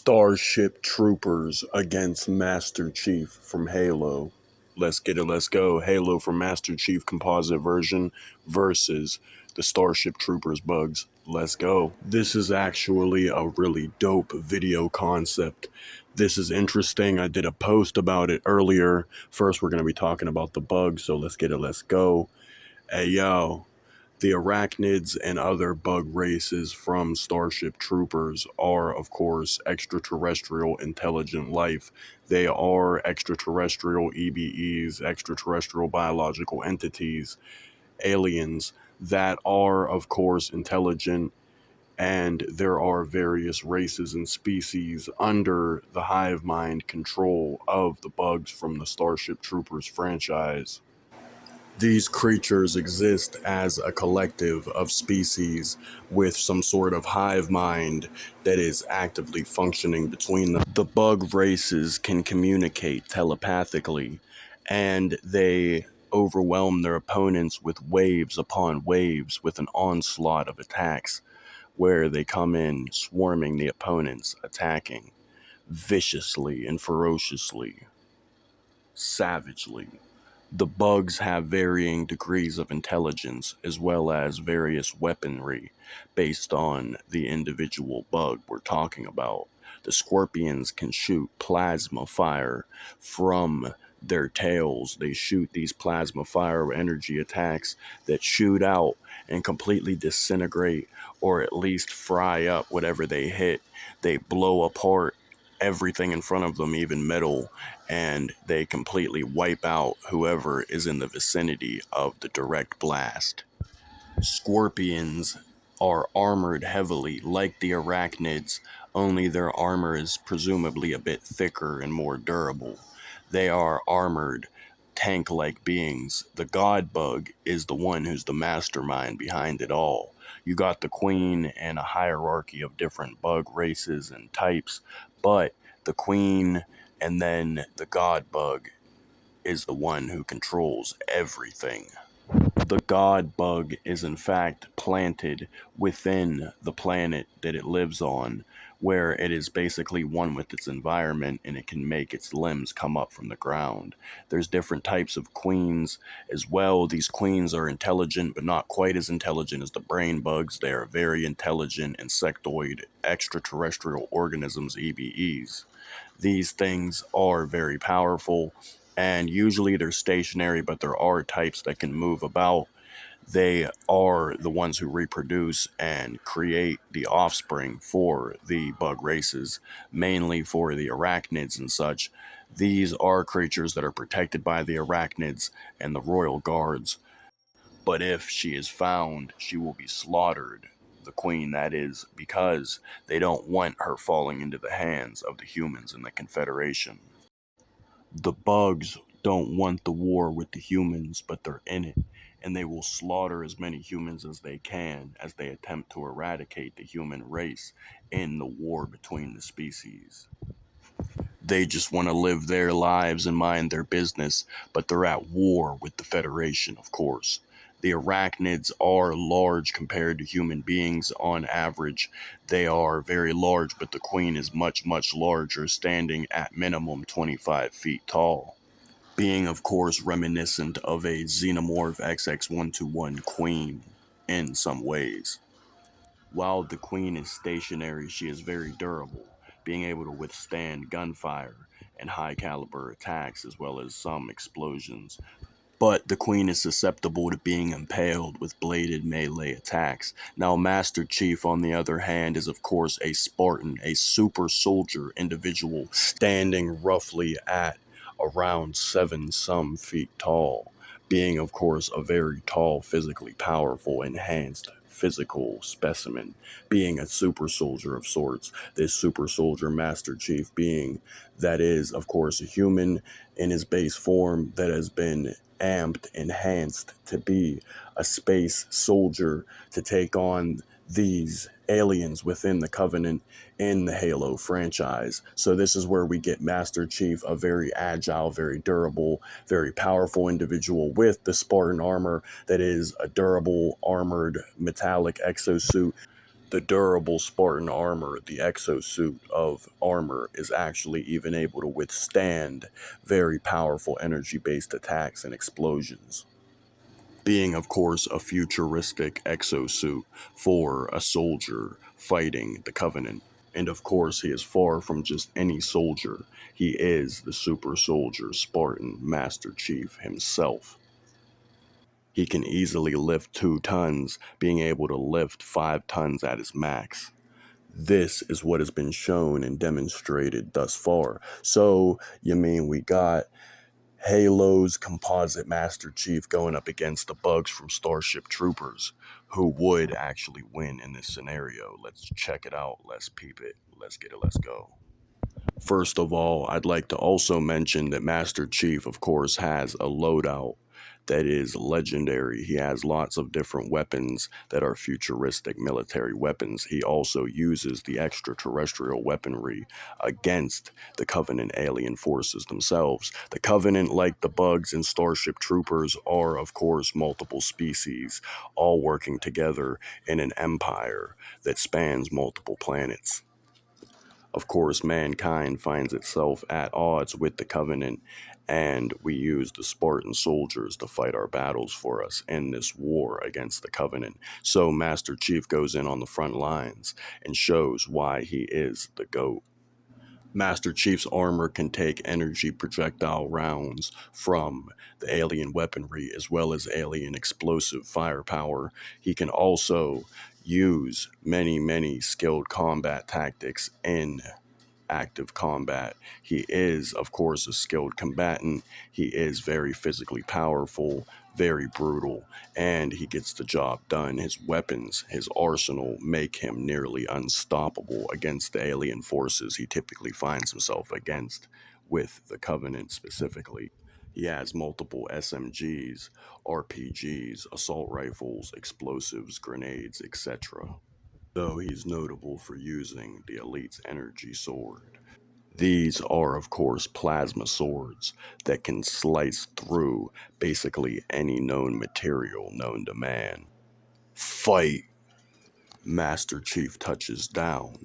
Starship Troopers against Master Chief from Halo. Let's get it, let's go. Halo from Master Chief composite version versus the Starship Troopers bugs. Let's go. This is actually a really dope video concept. This is interesting. I did a post about it earlier. First, we're going to be talking about the bugs, so let's get it, let's go. Hey, yo. The arachnids and other bug races from Starship Troopers are, of course, extraterrestrial intelligent life. They are extraterrestrial EBEs, extraterrestrial biological entities, aliens that are, of course, intelligent, and there are various races and species under the hive mind control of the bugs from the Starship Troopers franchise. These creatures exist as a collective of species with some sort of hive mind that is actively functioning between them. The bug races can communicate telepathically, and they overwhelm their opponents with waves upon waves with an onslaught of attacks where they come in swarming the opponents, attacking viciously and ferociously, savagely. The bugs have varying degrees of intelligence as well as various weaponry based on the individual bug we're talking about. The scorpions can shoot plasma fire from their tails. They shoot these plasma fire energy attacks that shoot out and completely disintegrate or at least fry up whatever they hit. They blow apart everything in front of them, even metal, and they completely wipe out whoever is in the vicinity of the direct blast. Scorpions are armored heavily like the arachnids, only their armor is presumably a bit thicker and more durable. They are armored tank-like beings. The god bug is the one who's the mastermind behind it all. You got the queen and a hierarchy of different bug races and types, but the queen and then the god bug is the one who controls everything. The god bug is in fact planted within the planet that it lives on, where it is basically one with its environment and it can make its limbs come up from the ground. There's different types of queens as well. These queens are intelligent, but not quite as intelligent as the brain bugs. They are very intelligent insectoid extraterrestrial organisms, EBEs. These things are very powerful, and usually they're stationary, but there are types that can move about. They are the ones who reproduce and create the offspring for the bug races, mainly for the arachnids and such. These are creatures that are protected by the arachnids and the royal guards, but if she is found, she will be slaughtered. The queen, that is, because they don't want her falling into the hands of the humans in the Confederation. The bugs don't want the war with the humans, but they're in it, and they will slaughter as many humans as they can as they attempt to eradicate the human race in the war between the species. They just want to live their lives and mind their business, but they're at war with the Federation, of course. The arachnids are large compared to human beings on average. They are very large, but the queen is much, much larger, standing at minimum 25 feet tall. Being, of course, reminiscent of a xenomorph XX121 queen in some ways. While the queen is stationary, she is very durable, being able to withstand gunfire and high caliber attacks as well as some explosions. But the queen is susceptible to being impaled with bladed melee attacks. Now, Master Chief, on the other hand, is of course a Spartan, a super soldier individual, standing roughly at around 7 some feet tall, being of course a very tall, physically powerful, enhanced physical specimen, being a super soldier of sorts. This super soldier Master Chief being, that is, of course, a human in his base form that has been amped, enhanced to be a space soldier to take on these aliens within the Covenant in the Halo franchise. So this is where we get Master Chief, a very agile, very durable, very powerful individual with the Spartan armor that is a durable, armored, metallic exosuit The durable Spartan armor, the exosuit of armor, is actually even able to withstand very powerful energy based attacks and explosions. Being, of course, a futuristic exosuit for a soldier fighting the Covenant. And of course, he is far from just any soldier. He is the super soldier Spartan Master Chief himself. He can easily lift 2 tons, being able to lift 5 tons at his max. This is what has been shown and demonstrated thus far. So, you mean we got Halo's composite Master Chief going up against the bugs from Starship Troopers, who would actually win in this scenario? Let's check it out. Let's peep it. Let's get it. Let's go. First of all, I'd like to also mention that Master Chief, of course, has a loadout that is legendary. He has lots of different weapons that are futuristic military weapons. He also uses the extraterrestrial weaponry against the Covenant alien forces themselves. The Covenant, like the bugs and Starship Troopers, are, of course, multiple species, all working together in an empire that spans multiple planets. Of course, mankind finds itself at odds with the Covenant, and we use the Spartan soldiers to fight our battles for us in this war against the Covenant. So, Master Chief goes in on the front lines and shows why he is the GOAT. Master Chief's armor can take energy projectile rounds from the alien weaponry as well as alien explosive firepower. He can also use many skilled combat tactics in active combat. He is, of course, a skilled combatant. He is very physically powerful, very brutal, and he gets the job done. His weapons, his arsenal, make him nearly unstoppable against the alien forces he typically finds himself against with the Covenant specifically. He has multiple SMGs, RPGs, assault rifles, explosives, grenades, etc. Though he's notable for using the Elite's energy sword. These are, of course, plasma swords that can slice through basically any known material known to man. Fight! Master Chief touches down,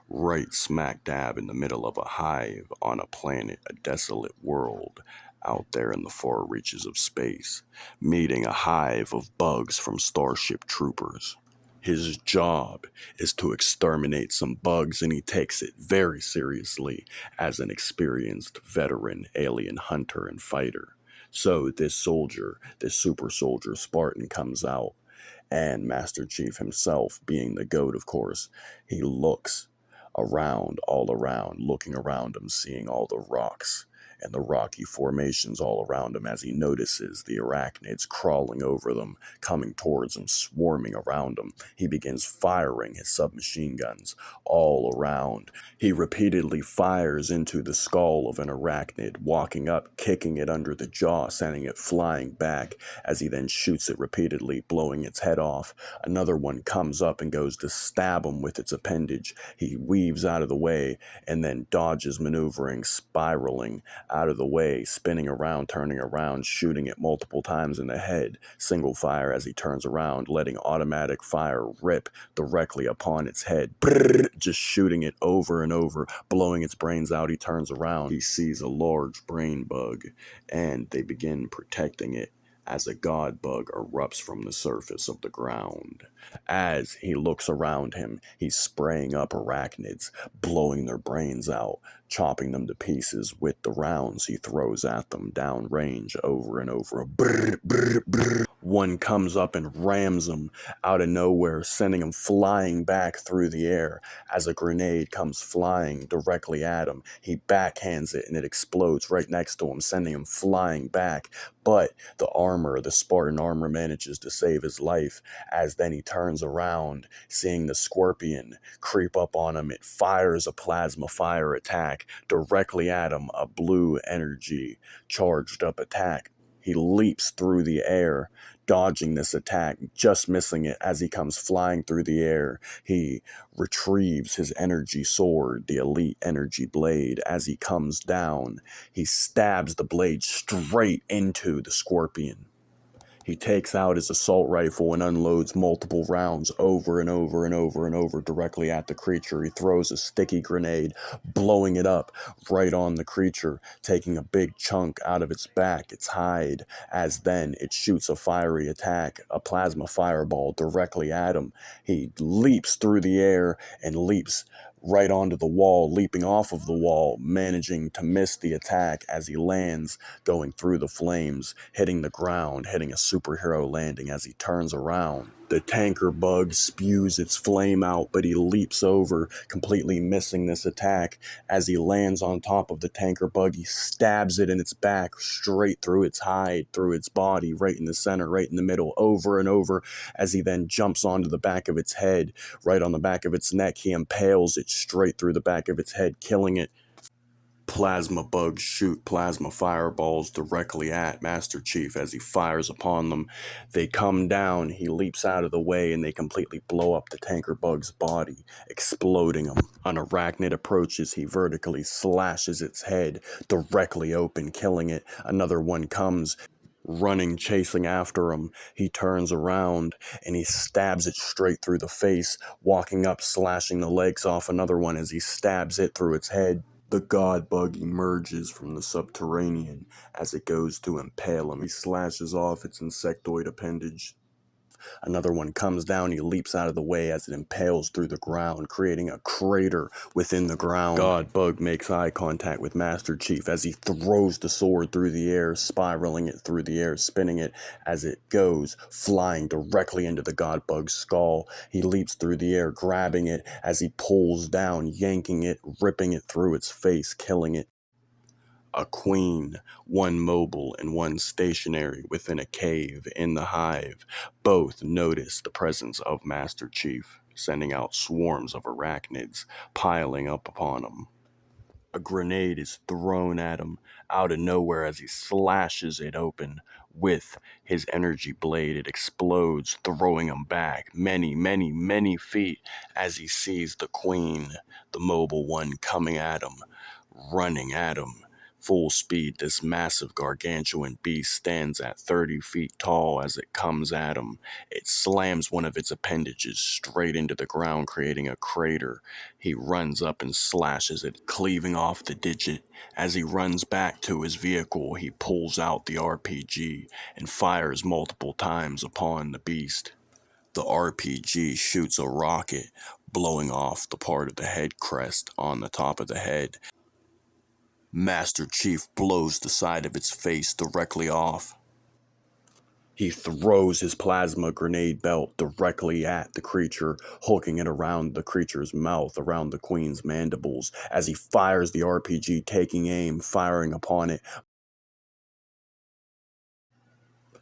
right smack dab in the middle of a hive on a planet, a desolate world out there in the far reaches of space, meeting a hive of bugs from Starship Troopers. His job is to exterminate some bugs, and he takes it very seriously as an experienced veteran alien hunter and fighter. So, this soldier, this super soldier Spartan, comes out, and Master Chief himself, being the GOAT, of course, he looks around, all around, looking around him, seeing all the rocks and the rocky formations all around him as he notices the arachnids crawling over them, coming towards him, swarming around him. He begins firing his submachine guns all around. He repeatedly fires into the skull of an arachnid, walking up, kicking it under the jaw, sending it flying back as he then shoots it repeatedly, blowing its head off. Another one comes up and goes to stab him with its appendage. He weaves out of the way and then dodges, maneuvering, spiraling out of the way, spinning around, turning around, shooting it multiple times in the head. Single fire as he turns around, letting automatic fire rip directly upon its head. Brrr, just shooting it over and over, blowing its brains out. He turns around. He sees a large brain bug, and they begin protecting it as a god bug erupts from the surface of the ground. As he looks around him, he's spraying up arachnids, blowing their brains out, chopping them to pieces with the rounds he throws at them downrange over and over. Brr, brr, brr. One comes up and rams him out of nowhere, sending him flying back through the air. As a grenade comes flying directly at him, he backhands it and it explodes right next to him, sending him flying back. But the Spartan armor manages to save his life, as then he turns around, seeing the scorpion creep up on him. It fires a plasma fire attack directly at him, a blue energy charged up attack. He leaps through the air, dodging this attack, just missing it as he comes flying through the air. He retrieves his energy sword, the elite energy blade. As he comes down, he stabs the blade straight into the scorpion. He takes out his assault rifle and unloads multiple rounds over and over and over and over directly at the creature. He throws a sticky grenade, blowing it up right on the creature, taking a big chunk out of its back, its hide, as then it shoots a fiery attack, a plasma fireball directly at him. He leaps through the air and leaps right onto the wall, leaping off of the wall, managing to miss the attack as he lands, going through the flames, hitting the ground, hitting a superhero landing as he turns around. The tanker bug spews its flame out, but he leaps over, completely missing this attack. As he lands on top of the tanker bug, he stabs it in its back, straight through its hide, through its body, right in the center, right in the middle, over and over, as he then jumps onto the back of its head, right on the back of its neck. He impales it straight through the back of its head, killing it. Plasma bugs shoot plasma fireballs directly at Master Chief as he fires upon them. They come down, he leaps out of the way, and they completely blow up the tanker bug's body, exploding him. An arachnid approaches, he vertically slashes its head directly open, killing it. Another one comes, running, chasing after him. He turns around and he stabs it straight through the face, walking up, slashing the legs off another one as he stabs it through its head. The god bug emerges from the subterranean as it goes to impale him. He slashes off its insectoid appendage. Another one comes down, he leaps out of the way as it impales through the ground, creating a crater within the ground. God Bug makes eye contact with Master Chief as he throws the sword through the air, spiraling it through the air, spinning it as it goes, flying directly into the God Bug's skull. He leaps through the air, grabbing it as he pulls down, yanking it, ripping it through its face, killing it. A queen, one mobile and one stationary within a cave in the hive, both notice the presence of Master Chief, sending out swarms of arachnids, piling up upon him. A grenade is thrown at him out of nowhere as he slashes it open with his energy blade. It explodes, throwing him back many, many, many feet as he sees the queen, the mobile one, coming at him, running at him. Full speed, this massive gargantuan beast stands at 30 feet tall as it comes at him. It slams one of its appendages straight into the ground, creating a crater. He runs up and slashes it, cleaving off the digit. As he runs back to his vehicle, he pulls out the RPG and fires multiple times upon the beast. The RPG shoots a rocket, blowing off the part of the head crest on the top of the head. Master Chief blows the side of its face directly off. He throws his plasma grenade belt directly at the creature, hooking it around the creature's mouth, around the queen's mandibles, as he fires the RPG, taking aim, firing upon it,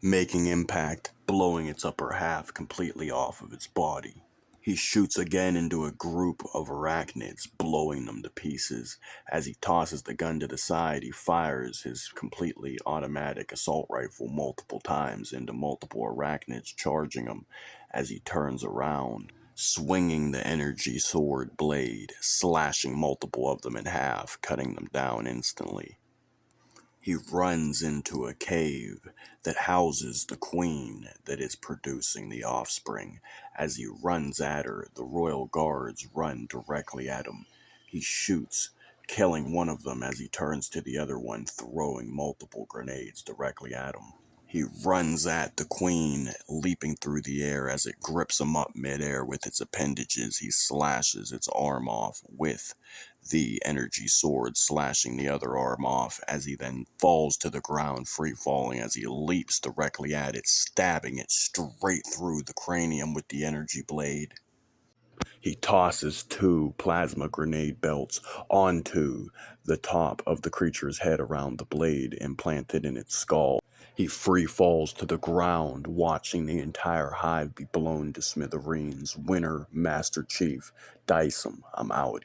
making impact, blowing its upper half completely off of its body. He shoots again into a group of arachnids, blowing them to pieces. As he tosses the gun to the side, he fires his completely automatic assault rifle multiple times into multiple arachnids, charging them as he turns around, swinging the energy sword blade, slashing multiple of them in half, cutting them down instantly. He runs into a cave that houses the queen that is producing the offspring. As he runs at her, the royal guards run directly at him. He shoots, killing one of them as he turns to the other one, throwing multiple grenades directly at him. He runs at the queen, leaping through the air. As it grips him up midair with its appendages, he slashes its arm off with the energy sword, slashing the other arm off as he then falls to the ground, free falling as he leaps directly at it, stabbing it straight through the cranium with the energy blade. He tosses two plasma grenade belts onto the top of the creature's head around the blade implanted in its skull. He free falls to the ground, watching the entire hive be blown to smithereens. Winner, Master Chief. Dice 'em. I'm out.